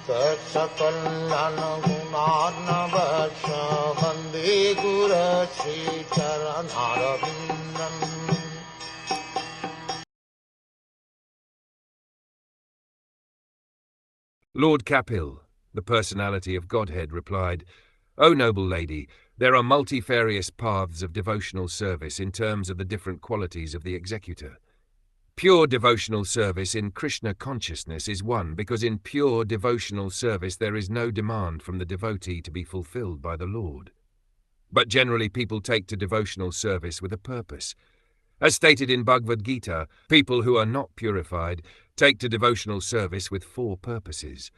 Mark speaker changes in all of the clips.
Speaker 1: Saksakalyan gunarnavasya Vande Guru Sri Charanarabindam.
Speaker 2: Lord Kapil, the personality of Godhead, replied, "O noble lady, there are multifarious paths of devotional service in terms of the different qualities of the executor. Pure devotional service in Krishna consciousness is one, because in pure devotional service there is no demand from the devotee to be fulfilled by the Lord. But generally people take to devotional service with a purpose. As stated in Bhagavad Gita, people who are not purified take to devotional service with 4 purposes.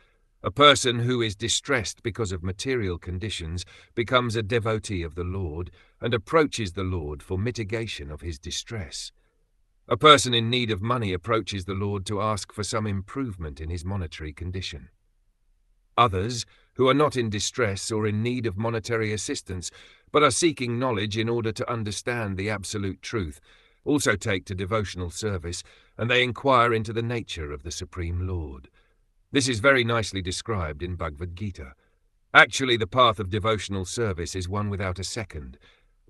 Speaker 2: A person who is distressed because of material conditions becomes a devotee of the Lord and approaches the Lord for mitigation of his distress. A person in need of money approaches the Lord to ask for some improvement in his monetary condition. Others, who are not in distress or in need of monetary assistance, but are seeking knowledge in order to understand the absolute truth, also take to devotional service, and they inquire into the nature of the Supreme Lord. This is very nicely described in Bhagavad Gita. Actually, the path of devotional service is one without a second,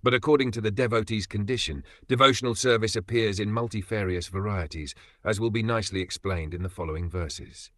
Speaker 2: but according to the devotee's condition, devotional service appears in multifarious varieties, as will be nicely explained in the following verses.